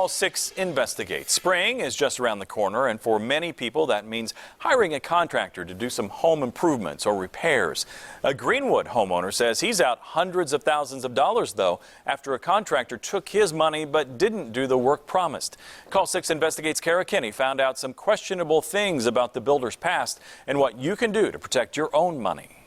Call 6 Investigate. Spring is just around the corner, and for many people that means hiring a contractor to do some home improvements or repairs. A Greenwood homeowner says he's out hundreds of thousands of dollars, though, after a contractor took his money but didn't do the work promised. Call 6 Investigate's Kara Kinney found out some questionable things about the builder's past and what you can do to protect your own money.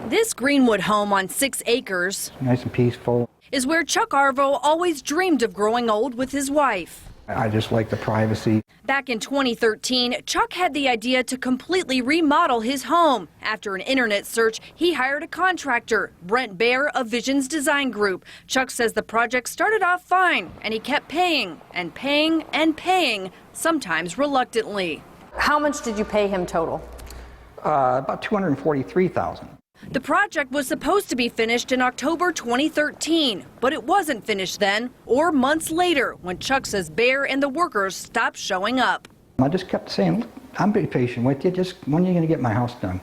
This Greenwood home on 6 acres, nice and peaceful, is where Chuck Arvo always dreamed of growing old with his wife. I just like the privacy. Back in 2013, Chuck had the idea to completely remodel his home. After an internet search, he hired a contractor, Brent Baer of Visions Design Group. Chuck says the project started off fine, and he kept paying and paying and paying, sometimes reluctantly. How much did you pay him total? About $243,000. The project was supposed to be finished in October 2013, but it wasn't finished then or months later when Chuck says Baer and the workers stopped showing up. I just kept saying, look, I'm being patient with you. Just when are you going to get my house done?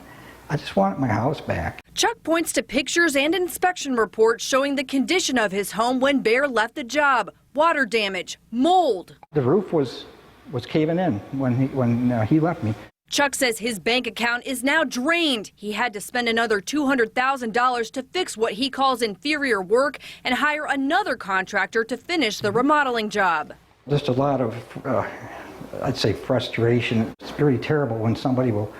I just want my house back. Chuck points to pictures and inspection reports showing the condition of his home when Baer left the job. Water damage, mold. The roof was caving in when he left me. Chuck says his bank account is now drained. He had to spend another $200,000 to fix what he calls inferior work and hire another contractor to finish the remodeling job. Just a lot of, I'd say, frustration. It's very terrible when somebody will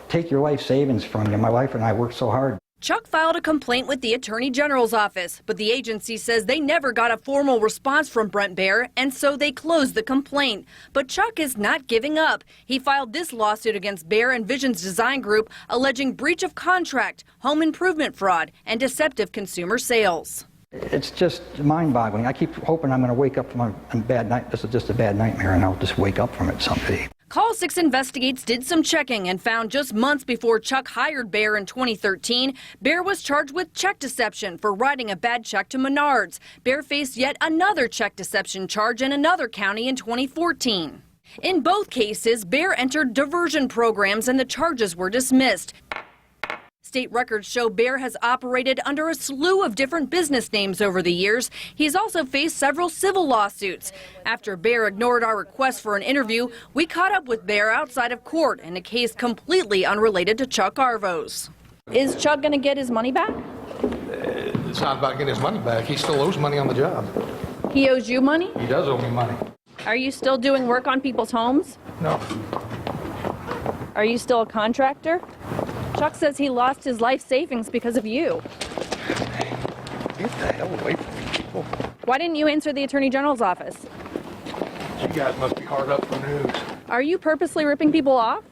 take your life savings from you. My wife and I worked so hard. Chuck filed a complaint with the Attorney General's office, but the agency says they never got a formal response from Brent Baer, and so they closed the complaint. But Chuck is not giving up. He filed this lawsuit against Baer and Visions Design Group, alleging breach of contract, home improvement fraud, and deceptive consumer sales. It's just mind-boggling. I keep hoping I'm going to wake up from a bad night. This is just a bad nightmare, and I'll just wake up from it someday. Call 6 Investigates did some checking and found just months before Chuck hired Baer in 2013, Baer was charged with check deception for writing a bad check to Menards. Baer faced yet another check deception charge in another county in 2014. In both cases, Baer entered diversion programs and the charges were dismissed. State records show Baer has operated under a slew of different business names over the years. He's also faced several civil lawsuits. After Baer ignored our request for an interview, we caught up with Baer outside of court in a case completely unrelated to Chuck Arvo's. Is Chuck going to get his money back? It's not about getting his money back. He still owes money on the job. He owes you money? He does owe me money. Are you still doing work on people's homes? No. Are you still a contractor? Chuck says he lost his life savings because of you. Get the hell away from me, people. Why didn't you answer the Attorney General's office? You guys must be hard up for news. Are you purposely ripping people off?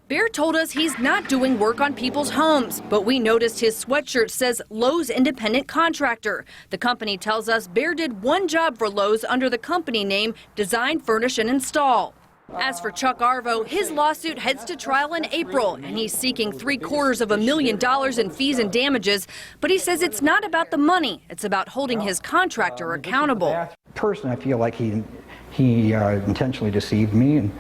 Baer told us he's not doing work on people's homes, but we noticed his sweatshirt says Lowe's Independent Contractor. The company tells us Baer did one job for Lowe's under the company name Design, Furnish, and Install. As for Chuck Arvo, his lawsuit heads to trial in April, and he's seeking $750,000 in fees and damages. But he says it's not about the money. It's about holding his contractor accountable. Personally, I feel like he intentionally deceived me and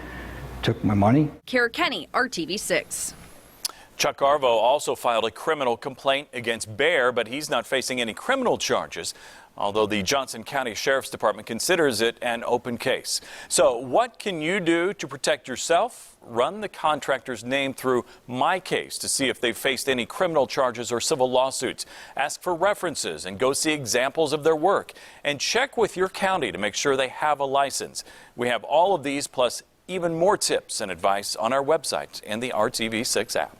took my money. Kara Kinney, RTV 6. Chuck Arvo also filed a criminal complaint against Baer, but he's not facing any criminal charges, although the Johnson County Sheriff's Department considers it an open case. So what can you do to protect yourself? Run the contractor's name through My Case to see if they've faced any criminal charges or civil lawsuits. Ask for references and go see examples of their work. And check with your county to make sure they have a license. We have all of these plus even more tips and advice on our website and the RTV6 app.